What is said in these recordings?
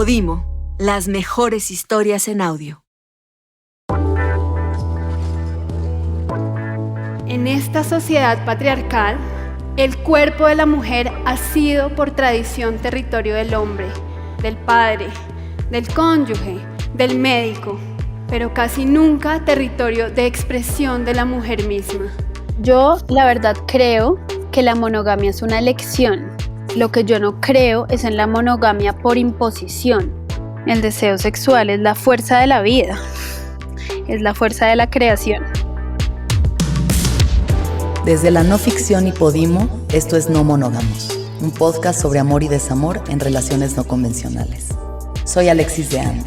Podimo, las mejores historias en audio. En esta sociedad patriarcal, el cuerpo de la mujer ha sido por tradición territorio del hombre, del padre, del cónyuge, del médico, pero casi nunca territorio de expresión de la mujer misma. Yo, la verdad, creo que la monogamia es una elección. Lo que yo no creo es en la monogamia por imposición. El deseo sexual es la fuerza de la vida, es la fuerza de la creación. Desde la no ficción y Podimo, esto es No Monógamos, un podcast sobre amor y desamor en relaciones no convencionales. Soy Alexis de Anda.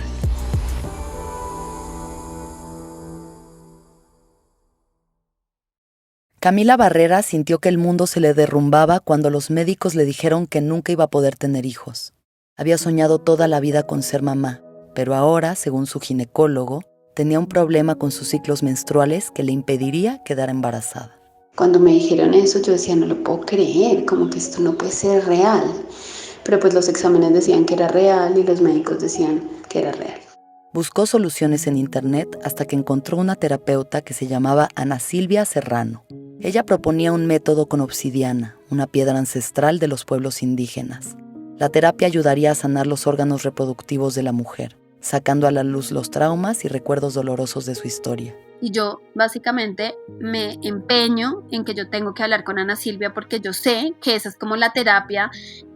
Camila Barrera sintió que el mundo se le derrumbaba cuando los médicos le dijeron que nunca iba a poder tener hijos. Había soñado toda la vida con ser mamá, pero ahora, según su ginecólogo, tenía un problema con sus ciclos menstruales que le impediría quedar embarazada. Cuando me dijeron eso, yo decía, no lo puedo creer, como que esto no puede ser real. Pero pues los exámenes decían que era real y los médicos decían que era real. Buscó soluciones en internet hasta que encontró una terapeuta que se llamaba Ana Silvia Serrano. Ella proponía un método con obsidiana, una piedra ancestral de los pueblos indígenas. La terapia ayudaría a sanar los órganos reproductivos de la mujer, sacando a la luz los traumas y recuerdos dolorosos de su historia. Y yo básicamente me empeño en que yo tengo que hablar con Ana Silvia porque yo sé que esa es como la terapia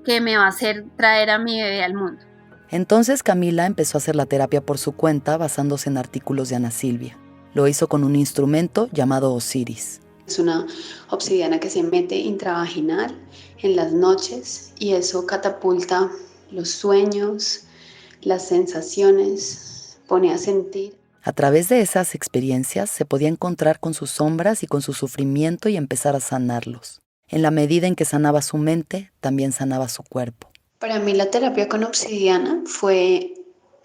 que me va a hacer traer a mi bebé al mundo. Entonces Camila empezó a hacer la terapia por su cuenta basándose en artículos de Ana Silvia. Lo hizo con un instrumento llamado Osiris. Es una obsidiana que se mete intravaginal en las noches y eso catapulta los sueños, las sensaciones, pone a sentir. A través de esas experiencias se podía encontrar con sus sombras y con su sufrimiento y empezar a sanarlos. En la medida en que sanaba su mente, también sanaba su cuerpo. Para mí la terapia con obsidiana fue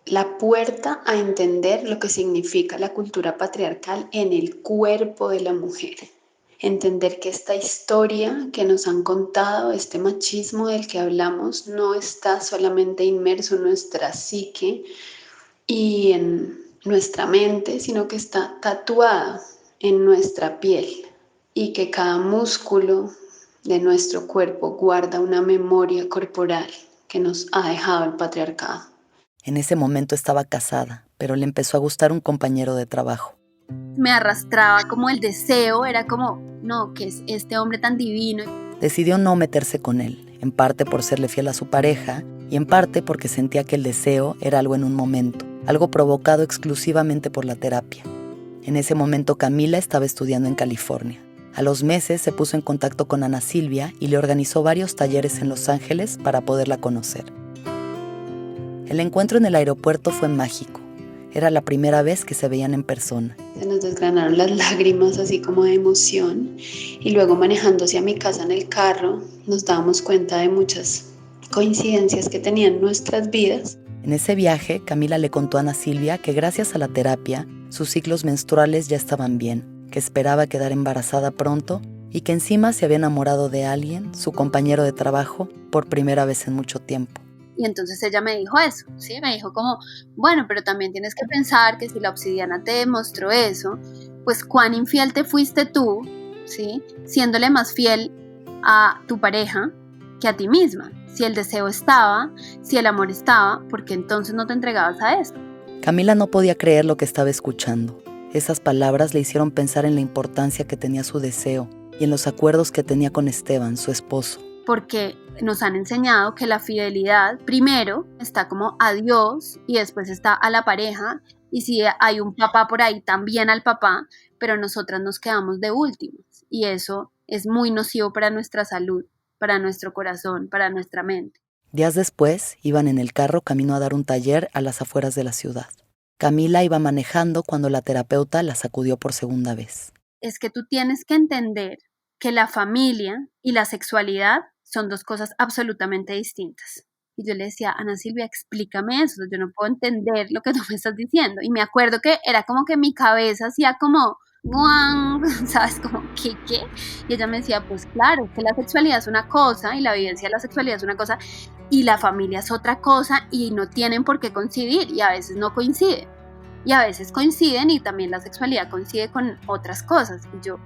la puerta a entender lo que significa la cultura patriarcal en el cuerpo de la mujer. Entender que esta historia que nos han contado, este machismo del que hablamos, no está solamente inmerso en nuestra psique y en nuestra mente, sino que está tatuada en nuestra piel y que cada músculo de nuestro cuerpo guarda una memoria corporal que nos ha dejado el patriarcado. En ese momento estaba casada, pero le empezó a gustar un compañero de trabajo. Me arrastraba como el deseo, era como, no, que es este hombre tan divino. Decidió no meterse con él, en parte por serle fiel a su pareja y en parte porque sentía que el deseo era algo en un momento, algo provocado exclusivamente por la terapia. En ese momento Camila estaba estudiando en California. A los meses se puso en contacto con Ana Silvia y le organizó varios talleres en Los Ángeles para poderla conocer. El encuentro en el aeropuerto fue mágico. Era la primera vez que se veían en persona. Se nos desgranaron las lágrimas así como de emoción y luego manejando hacia mi casa en el carro nos dábamos cuenta de muchas coincidencias que tenían nuestras vidas. En ese viaje, Camila le contó a Ana Silvia que gracias a la terapia, sus ciclos menstruales ya estaban bien, que esperaba quedar embarazada pronto y que encima se había enamorado de alguien, su compañero de trabajo, por primera vez en mucho tiempo. Y entonces ella me dijo eso, ¿sí? Me dijo como, bueno, pero también tienes que pensar que si la obsidiana te demostró eso, pues cuán infiel te fuiste tú, ¿sí? Siéndole más fiel a tu pareja que a ti misma. Si el deseo estaba, si el amor estaba, ¿por qué entonces no te entregabas a eso? Camila no podía creer lo que estaba escuchando. Esas palabras le hicieron pensar en la importancia que tenía su deseo y en los acuerdos que tenía con Esteban, su esposo. Porque nos han enseñado que la fidelidad primero está como a Dios y después está a la pareja y si hay un papá por ahí también al papá, pero nosotras nos quedamos de últimas y eso es muy nocivo para nuestra salud, para nuestro corazón, para nuestra mente. Días después iban en el carro camino a dar un taller a las afueras de la ciudad. Camila iba manejando cuando la terapeuta la sacudió por segunda vez. Es que tú tienes que entender que la familia y la sexualidad son dos cosas absolutamente distintas. Y yo le decía, Ana Silvia, explícame eso, yo no puedo entender lo que tú me estás diciendo. Y me acuerdo que era como que mi cabeza hacía como, ¡guau! ¿Sabes? Como, ¿qué? Y ella me decía, pues claro, que la sexualidad es una cosa y la vivencia de la sexualidad es una cosa, y la familia es otra cosa y no tienen por qué coincidir y a veces no coinciden. Y a veces coinciden y también la sexualidad coincide con otras cosas. Y yo,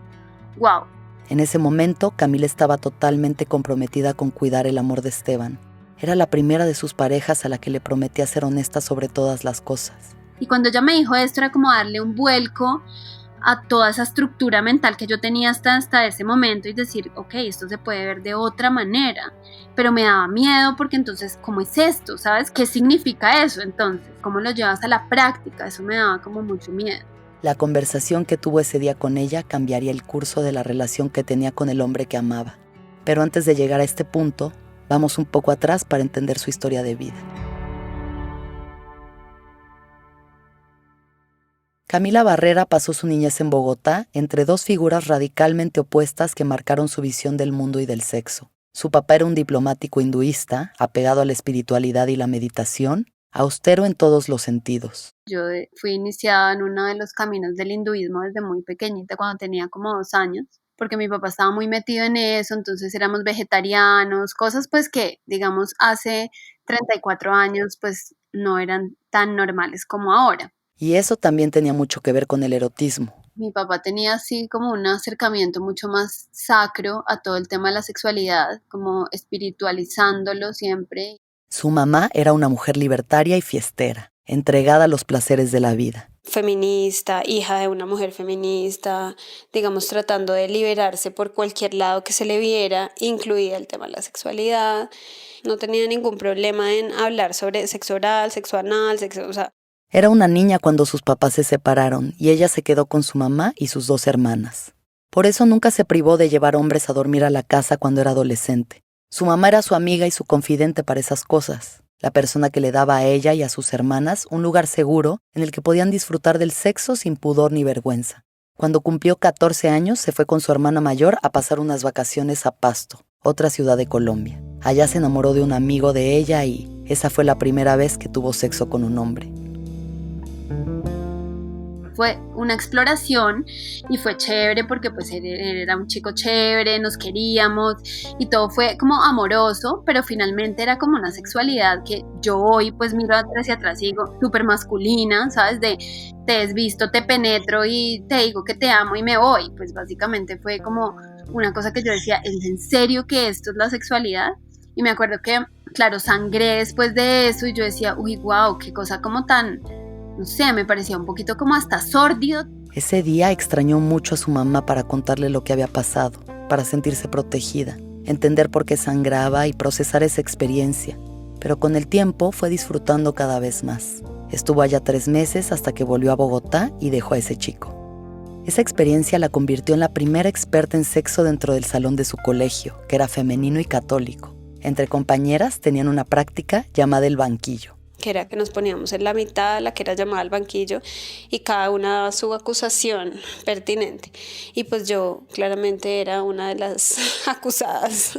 wow. En ese momento, Camila estaba totalmente comprometida con cuidar el amor de Esteban. Era la primera de sus parejas a la que le prometía ser honesta sobre todas las cosas. Y cuando ella me dijo esto era como darle un vuelco a toda esa estructura mental que yo tenía hasta ese momento y decir, ok, esto se puede ver de otra manera, pero me daba miedo porque entonces, ¿cómo es esto? ¿Sabes? ¿Qué significa eso entonces? ¿Cómo lo llevas a la práctica? Eso me daba como mucho miedo. La conversación que tuvo ese día con ella cambiaría el curso de la relación que tenía con el hombre que amaba. Pero antes de llegar a este punto, vamos un poco atrás para entender su historia de vida. Camila Barrera pasó su niñez en Bogotá entre dos figuras radicalmente opuestas que marcaron su visión del mundo y del sexo. Su papá era un diplomático hinduista, apegado a la espiritualidad y la meditación, austero en todos los sentidos. Yo fui iniciada en uno de los caminos del hinduismo desde muy pequeñita, cuando tenía como 2 años, porque mi papá estaba muy metido en eso, entonces éramos vegetarianos, cosas pues que, digamos, hace 34 años pues no eran tan normales como ahora. Y eso también tenía mucho que ver con el erotismo. Mi papá tenía así como un acercamiento mucho más sacro a todo el tema de la sexualidad, como espiritualizándolo siempre. Su mamá era una mujer libertaria y fiestera, entregada a los placeres de la vida. Feminista, hija de una mujer feminista, digamos tratando de liberarse por cualquier lado que se le viera, incluida el tema de la sexualidad. No tenía ningún problema en hablar sobre sexo oral, sexo anal, Era una niña cuando sus papás se separaron y ella se quedó con su mamá y sus 2 hermanas. Por eso nunca se privó de llevar hombres a dormir a la casa cuando era adolescente. Su mamá era su amiga y su confidente para esas cosas, la persona que le daba a ella y a sus hermanas un lugar seguro en el que podían disfrutar del sexo sin pudor ni vergüenza. Cuando cumplió 14 años, se fue con su hermana mayor a pasar unas vacaciones a Pasto, otra ciudad de Colombia. Allá se enamoró de un amigo de ella y esa fue la primera vez que tuvo sexo con un hombre. Fue una exploración y fue chévere porque pues él era un chico chévere, nos queríamos y todo fue como amoroso, pero finalmente era como una sexualidad que yo hoy pues miro hacia atrás y digo súper masculina, ¿sabes? De te desvisto, te penetro y te digo que te amo y me voy. Pues básicamente fue como una cosa que yo decía, ¿es en serio que esto es la sexualidad? Y me acuerdo que, claro, sangré después de eso y yo decía, uy, wow, qué cosa como tan... No sé, me parecía un poquito como hasta sórdido. Ese día extrañó mucho a su mamá para contarle lo que había pasado, para sentirse protegida, entender por qué sangraba y procesar esa experiencia. Pero con el tiempo fue disfrutando cada vez más. Estuvo allá 3 meses hasta que volvió a Bogotá y dejó a ese chico. Esa experiencia la convirtió en la primera experta en sexo dentro del salón de su colegio, que era femenino y católico. Entre compañeras tenían una práctica llamada el banquillo, que era que nos poníamos en la mitad, la que era llamada el banquillo, y cada una daba su acusación pertinente. Y pues yo claramente era una de las acusadas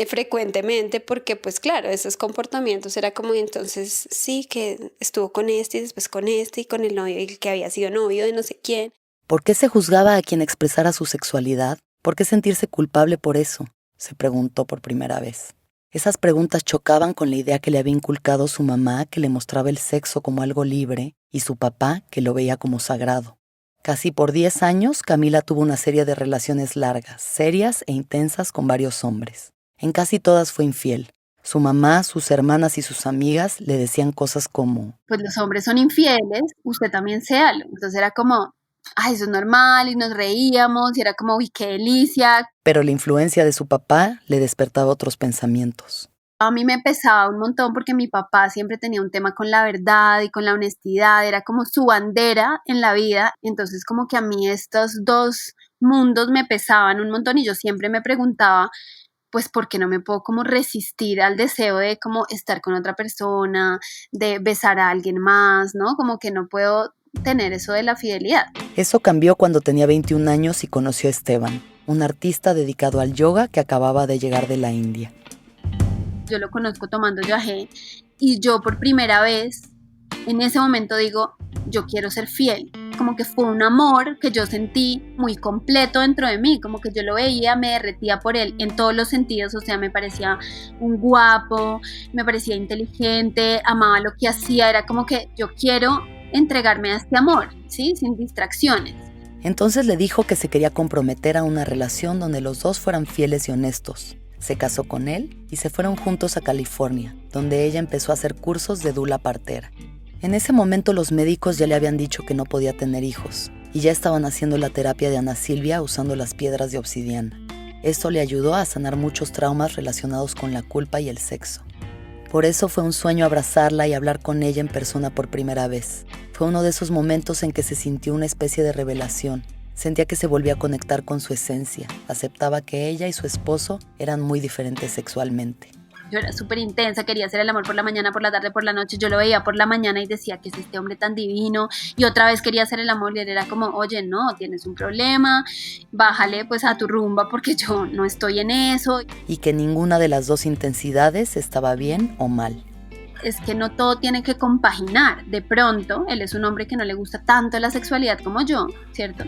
frecuentemente, porque pues claro, esos comportamientos era como entonces sí, que estuvo con este y después con este y con el novio, el que había sido novio de no sé quién. ¿Por qué se juzgaba a quien expresara su sexualidad? ¿Por qué sentirse culpable por eso? Se preguntó por primera vez. Esas preguntas chocaban con la idea que le había inculcado su mamá, que le mostraba el sexo como algo libre, y su papá, que lo veía como sagrado. Casi por 10 años, Camila tuvo una serie de relaciones largas, serias e intensas con varios hombres. En casi todas fue infiel. Su mamá, sus hermanas y sus amigas le decían cosas como: pues los hombres son infieles, usted también séalo. Entonces era como, ay, eso es normal, y nos reíamos, y era como, uy, qué delicia. Pero la influencia de su papá le despertaba otros pensamientos. A mí me pesaba un montón porque mi papá siempre tenía un tema con la verdad y con la honestidad, era como su bandera en la vida, entonces como que a mí estos 2 mundos me pesaban un montón y yo siempre me preguntaba, pues, ¿por qué no me puedo como resistir al deseo de como estar con otra persona, de besar a alguien más, ¿no? Como que no puedo tener eso de la fidelidad. Eso cambió cuando tenía 21 años y conoció a Esteban, un artista dedicado al yoga que acababa de llegar de la India. Yo lo conozco tomando yagé y yo por primera vez en ese momento digo, yo quiero ser fiel. como que fue un amor que yo sentí muy completo dentro de mí, como que yo lo veía, me derretía por él en todos los sentidos, o sea, me parecía un guapo, me parecía inteligente, amaba lo que hacía, era como que yo quiero entregarme a este amor, ¿sí? Sin distracciones. Entonces le dijo que se quería comprometer a una relación donde los dos fueran fieles y honestos. Se casó con él y se fueron juntos a California, donde ella empezó a hacer cursos de dula partera. En ese momento los médicos ya le habían dicho que no podía tener hijos y ya estaban haciendo la terapia de Ana Silvia usando las piedras de obsidiana. Esto le ayudó a sanar muchos traumas relacionados con la culpa y el sexo. Por eso fue un sueño abrazarla y hablar con ella en persona por primera vez. Fue uno de esos momentos en que se sintió una especie de revelación. Sentía que se volvía a conectar con su esencia. Aceptaba que ella y su esposo eran muy diferentes sexualmente. Yo era súper intensa, quería hacer el amor por la mañana, por la tarde, por la noche. Yo lo veía por la mañana y decía que es este hombre tan divino. Y otra vez quería hacer el amor y él era como, oye, no, tienes un problema, bájale pues a tu rumba porque yo no estoy en eso. Y que ninguna de las dos intensidades estaba bien o mal. Es que no todo tiene que compaginar. De pronto, él es un hombre que no le gusta tanto la sexualidad como yo, ¿cierto?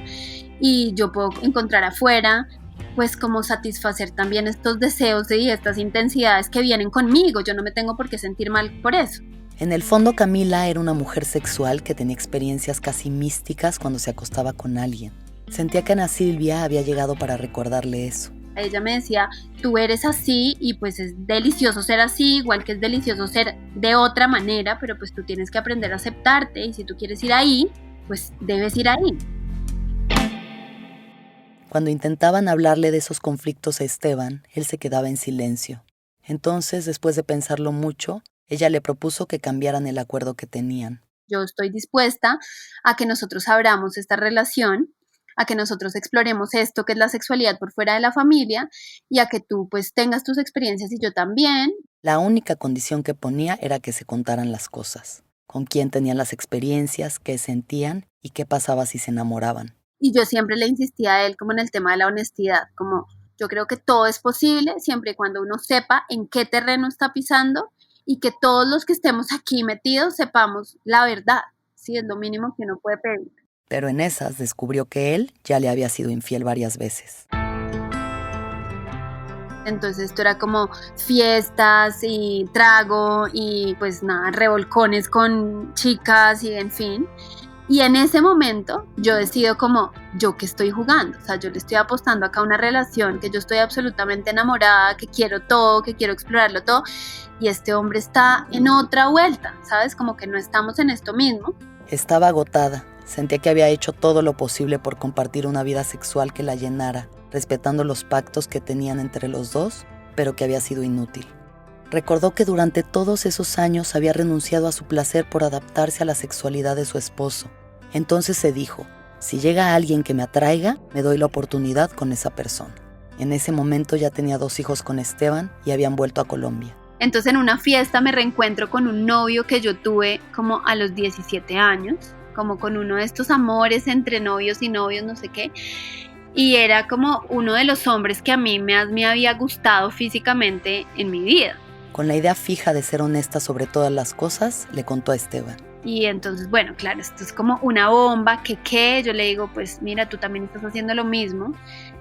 Y yo puedo encontrar afuera pues como satisfacer también estos deseos y estas intensidades que vienen conmigo. Yo no me tengo por qué sentir mal por eso. En el fondo, Camila era una mujer sexual que tenía experiencias casi místicas cuando se acostaba con alguien. Sentía que Ana Silvia había llegado para recordarle eso. Ella me decía, tú eres así y pues es delicioso ser así, igual que es delicioso ser de otra manera, pero pues tú tienes que aprender a aceptarte y si tú quieres ir ahí, pues debes ir ahí. Cuando intentaban hablarle de esos conflictos a Esteban, él se quedaba en silencio. Entonces, después de pensarlo mucho, ella le propuso que cambiaran el acuerdo que tenían. Yo estoy dispuesta a que nosotros abramos esta relación, a que nosotros exploremos esto que es la sexualidad por fuera de la familia y a que tú pues tengas tus experiencias y yo también. La única condición que ponía era que se contaran las cosas. Con quién tenían las experiencias, qué sentían y qué pasaba si se enamoraban. Y yo siempre le insistía a él como en el tema de la honestidad, como yo creo que todo es posible siempre y cuando uno sepa en qué terreno está pisando y que todos los que estemos aquí metidos sepamos la verdad, sí, es lo mínimo que uno puede pedir. Pero en esas descubrió que él ya le había sido infiel varias veces. Entonces esto era como fiestas y trago y pues nada, revolcones con chicas y en fin. Y en ese momento yo decido como, ¿yo qué estoy jugando? O sea, yo le estoy apostando acá a una relación que yo estoy absolutamente enamorada, que quiero todo, que quiero explorarlo todo. Y este hombre está en otra vuelta, ¿sabes? Como que no estamos en esto mismo. Estaba agotada. Sentía que había hecho todo lo posible por compartir una vida sexual que la llenara, respetando los pactos que tenían entre los dos, pero que había sido inútil. Recordó que durante todos esos años había renunciado a su placer por adaptarse a la sexualidad de su esposo. Entonces se dijo, si llega alguien que me atraiga, me doy la oportunidad con esa persona. En ese momento ya tenía 2 hijos con Esteban y habían vuelto a Colombia. Entonces en una fiesta me reencuentro con un novio que yo tuve como a los 17 años, como con uno de estos amores entre novios y novios, no sé qué. Y era como uno de los hombres que a mí me había gustado físicamente en mi vida. Con la idea fija de ser honesta sobre todas las cosas, le contó a Esteban. Y entonces, bueno, claro, esto es como una bomba, ¿qué? Yo le digo, pues mira, tú también estás haciendo lo mismo.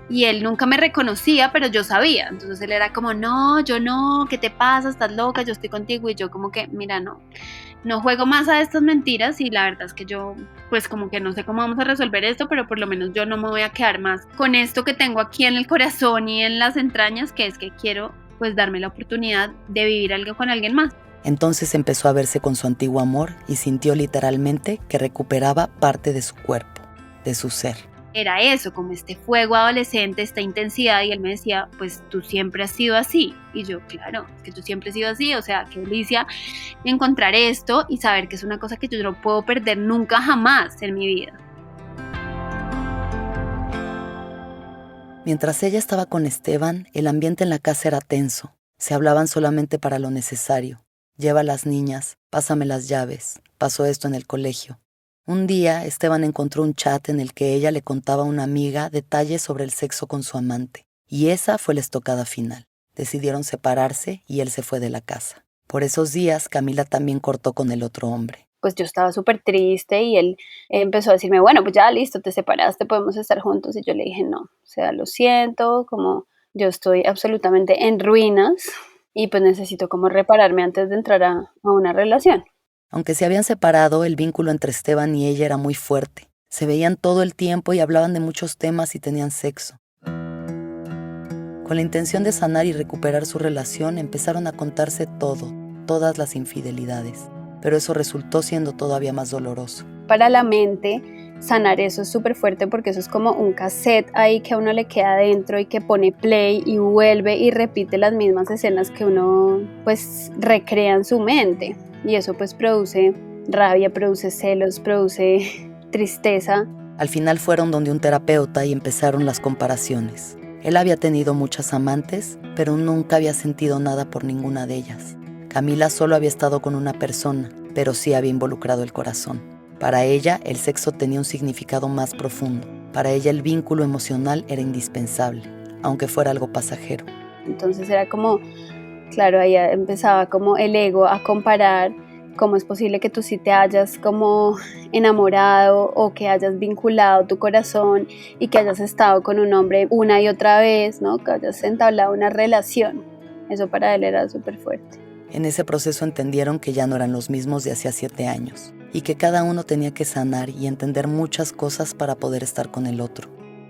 Y él nunca me reconocía, pero yo sabía. Entonces él era como, no, yo no, ¿qué te pasa? Estás loca, yo estoy contigo. Y yo como que, mira, no juego más a estas mentiras. Y la verdad es que yo, pues como que no sé cómo vamos a resolver esto, pero por lo menos yo no me voy a quedar más con esto que tengo aquí en el corazón y en las entrañas, que es que quiero pues darme la oportunidad de vivir algo con alguien más. Entonces empezó a verse con su antiguo amor y sintió literalmente que recuperaba parte de su cuerpo, de su ser. Era eso, como este fuego adolescente, esta intensidad, y él me decía, pues tú siempre has sido así. Y yo, claro, es que yo siempre he sido así, o sea, qué delicia encontrar esto y saber que es una cosa que yo no puedo perder nunca jamás en mi vida. Mientras ella estaba con Esteban, el ambiente en la casa era tenso. Se hablaban solamente para lo necesario. Lleva a las niñas, pásame las llaves, pasó esto en el colegio. Un día, Esteban encontró un chat en el que ella le contaba a una amiga detalles sobre el sexo con su amante. Y esa fue la estocada final. Decidieron separarse y él se fue de la casa. Por esos días, Camila también cortó con el otro hombre. pues yo estaba súper triste y él empezó a decirme, bueno, pues ya listo, te separaste, podemos estar juntos. Y yo le dije, no, o sea, lo siento, como yo estoy absolutamente en ruinas y pues necesito como repararme antes de entrar a una relación. Aunque se habían separado, el vínculo entre Esteban y ella era muy fuerte. Se veían todo el tiempo y hablaban de muchos temas y tenían sexo. Con la intención de sanar y recuperar su relación, empezaron a contarse todo, todas las infidelidades. Pero eso resultó siendo todavía más doloroso. Para la mente, sanar eso es súper fuerte porque eso es como un cassette ahí que a uno le queda adentro y que pone play y vuelve y repite las mismas escenas que uno pues recrea en su mente. Y eso pues produce rabia, produce celos, produce tristeza. Al final fueron donde un terapeuta y empezaron las comparaciones. Él había tenido muchas amantes, pero nunca había sentido nada por ninguna de ellas. Camila solo había estado con una persona, pero sí había involucrado el corazón. Para ella, el sexo tenía un significado más profundo. Para ella, el vínculo emocional era indispensable, aunque fuera algo pasajero. Entonces era como, claro, ahí empezaba como el ego a comparar cómo es posible que tú sí te hayas como enamorado o que hayas vinculado tu corazón y que hayas estado con un hombre una y otra vez, ¿no? Que hayas entablado una relación. Eso para él era súper fuerte. En ese proceso entendieron que ya no eran los mismos de hacía 7 años y que cada uno tenía que sanar y entender muchas cosas para poder estar con el otro.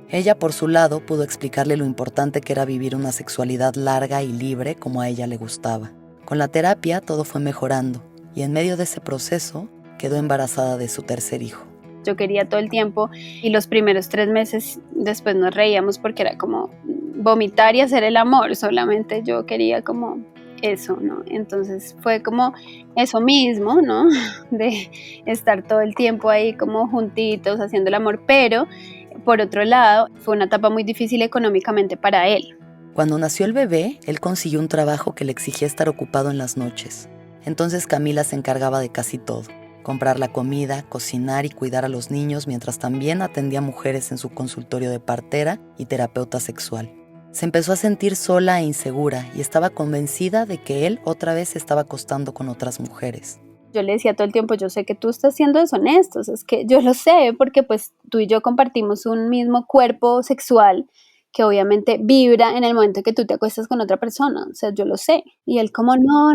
Ella, por su lado, pudo explicarle lo importante que era vivir una sexualidad larga y libre como a ella le gustaba. Con la terapia todo fue mejorando y en medio de ese proceso quedó embarazada de su tercer hijo. Yo quería todo el tiempo y los primeros 3 meses después nos reíamos porque era como vomitar y hacer el amor, solamente yo quería como eso, ¿no? Entonces fue como eso mismo, ¿no? De estar todo el tiempo ahí como juntitos haciendo el amor, pero por otro lado fue una etapa muy difícil económicamente para él. Cuando nació el bebé, él consiguió un trabajo que le exigía estar ocupado en las noches. Entonces Camila se encargaba de casi todo: comprar la comida, cocinar y cuidar a los niños, mientras también atendía mujeres en su consultorio de partera y terapeuta sexual. Se empezó a sentir sola e insegura y estaba convencida de que él otra vez se estaba acostando con otras mujeres. Yo le decía todo el tiempo, yo sé que tú estás siendo deshonesto, es que yo lo sé porque pues tú y yo compartimos un mismo cuerpo sexual que obviamente vibra en el momento que tú te acuestas con otra persona, o sea, yo lo sé. Y él como, no.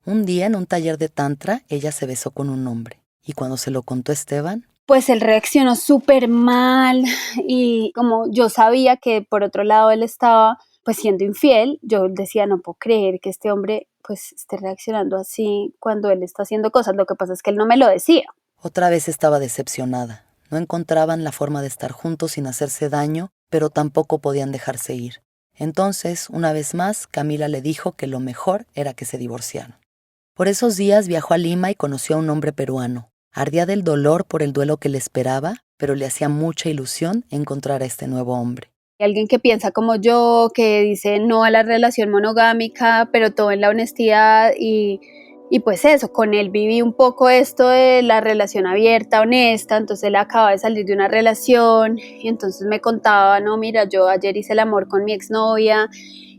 Un día en un taller de tantra, ella se besó con un hombre y cuando se lo contó Esteban, pues él reaccionó súper mal y como yo sabía que por otro lado él estaba pues siendo infiel, yo decía, no puedo creer que este hombre pues esté reaccionando así cuando él está haciendo cosas. Lo que pasa es que él no me lo decía. Otra vez estaba decepcionada. No encontraban la forma de estar juntos sin hacerse daño, pero tampoco podían dejarse ir. Entonces, una vez más, Camila le dijo que lo mejor era que se divorciaran. Por esos días viajó a Lima y conoció a un hombre peruano. Ardía del dolor por el duelo que le esperaba, pero le hacía mucha ilusión encontrar a este nuevo hombre. Alguien que piensa como yo, que dice no a la relación monogámica, pero todo en la honestidad y pues eso, con él viví un poco esto de la relación abierta, honesta. Entonces él acaba de salir de una relación y entonces me contaba, no, mira, yo ayer hice el amor con mi exnovia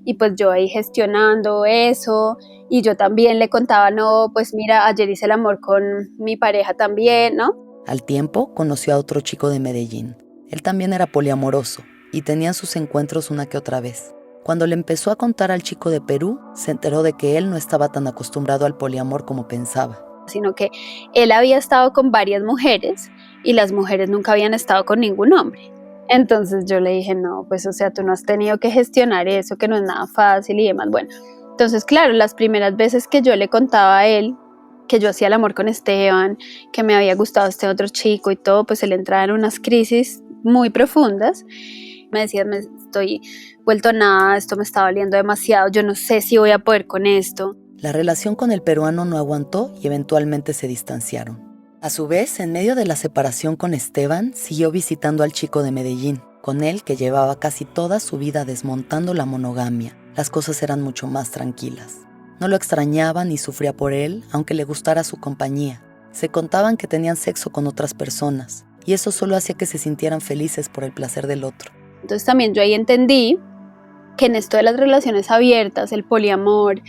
y pues yo ahí gestionando eso. Y yo también le contaba, no, pues mira, ayer hice el amor con mi pareja también, ¿no? Al tiempo, conoció a otro chico de Medellín. Él también era poliamoroso y tenían sus encuentros una que otra vez. Cuando le empezó a contar al chico de Perú, se enteró de que él no estaba tan acostumbrado al poliamor como pensaba. Sino que él había estado con varias mujeres y las mujeres nunca habían estado con ningún hombre. Entonces yo le dije, no, pues o sea, tú no has tenido que gestionar eso, que no es nada fácil y demás, bueno. Entonces, claro, las primeras veces que yo le contaba a él que yo hacía el amor con Esteban, que me había gustado este otro chico y todo, pues él entraba en unas crisis muy profundas. Me decía, me estoy vuelto nada, esto me está doliendo demasiado, yo no sé si voy a poder con esto. La relación con el peruano no aguantó y eventualmente se distanciaron. A su vez, en medio de la separación con Esteban, siguió visitando al chico de Medellín, con él que llevaba casi toda su vida desmontando la monogamia. Las cosas eran mucho más tranquilas. No lo extrañaba ni sufría por él, aunque le gustara su compañía. Se contaban que tenían sexo con otras personas, y eso solo hacía que se sintieran felices por el placer del otro. Entonces también yo ahí entendí que en esto de las relaciones abiertas, el poliamor,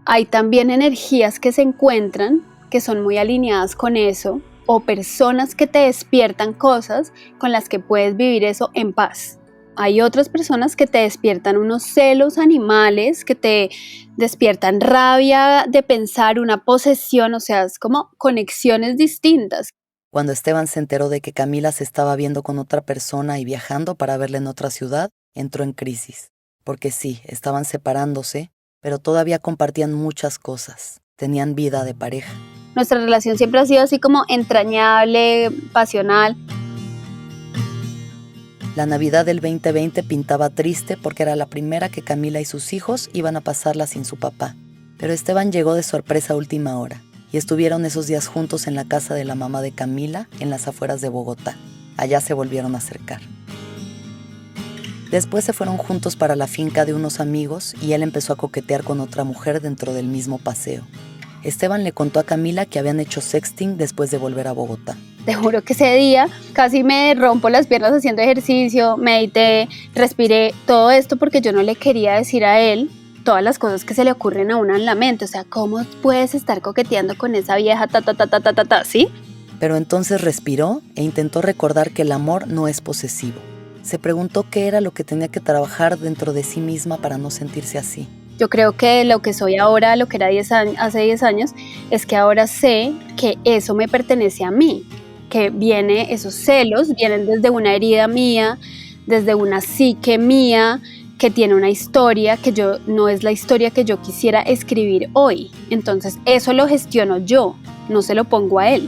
hay también energías que se encuentran que son muy alineadas con eso, o personas que te despiertan cosas con las que puedes vivir eso en paz. Hay otras personas que te despiertan unos celos animales, que te despiertan rabia de pensar, una posesión, o sea, es como conexiones distintas. Cuando Esteban se enteró de que Camila se estaba viendo con otra persona y viajando para verla en otra ciudad, entró en crisis. Porque sí, estaban separándose, pero todavía compartían muchas cosas. Tenían vida de pareja. Nuestra relación siempre ha sido así como entrañable, pasional. La Navidad del 2020 pintaba triste porque era la primera que Camila y sus hijos iban a pasarla sin su papá. Pero Esteban llegó de sorpresa a última hora y estuvieron esos días juntos en la casa de la mamá de Camila en las afueras de Bogotá. Allá se volvieron a acercar. Después se fueron juntos para la finca de unos amigos y él empezó a coquetear con otra mujer dentro del mismo paseo. Esteban le contó a Camila que habían hecho sexting después de volver a Bogotá. Te juro que ese día casi me rompo las piernas haciendo ejercicio, medité, respiré, todo esto porque yo no le quería decir a él todas las cosas que se le ocurren a uno en la mente. O sea, ¿cómo puedes estar coqueteando con esa vieja ¿sí? Pero entonces respiró e intentó recordar que el amor no es posesivo. Se preguntó qué era lo que tenía que trabajar dentro de sí misma para no sentirse así. Yo creo que lo que soy ahora, lo que era hace 10 años, es que ahora sé que eso me pertenece a mí, que esos celos vienen desde una herida mía, desde una psique mía, que tiene una historia que no es la historia que yo quisiera escribir hoy. Entonces eso lo gestiono yo, no se lo pongo a él.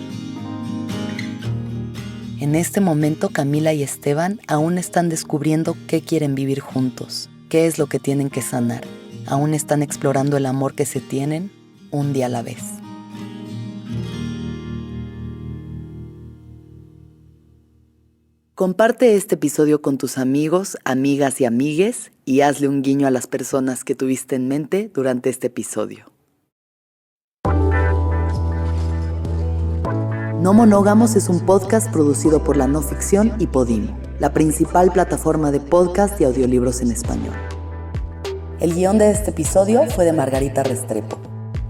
En este momento Camila y Esteban aún están descubriendo qué quieren vivir juntos, qué es lo que tienen que sanar. Aún están explorando el amor que se tienen un día a la vez. Comparte este episodio con tus amigos, amigas y amigues y hazle un guiño a las personas que tuviste en mente durante este episodio. No Monógamos es un podcast producido por La No Ficción y Podimo, la principal plataforma de podcast y audiolibros en español. El guión de este episodio fue de Margarita Restrepo.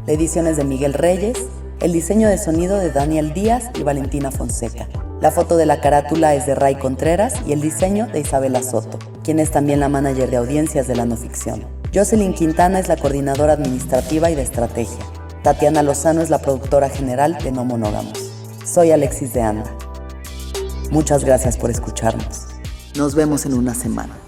La edición es de Miguel Reyes, el diseño de sonido de Daniel Díaz y Valentina Fonseca. La foto de la carátula es de Ray Contreras y el diseño de Isabela Soto, quien es también la manager de audiencias de La No Ficción. Jocelyn Quintana es la coordinadora administrativa y de estrategia. Tatiana Lozano es la productora general de No Monógamos. Soy Alexis de Anda. Muchas gracias por escucharnos. Nos vemos en una semana.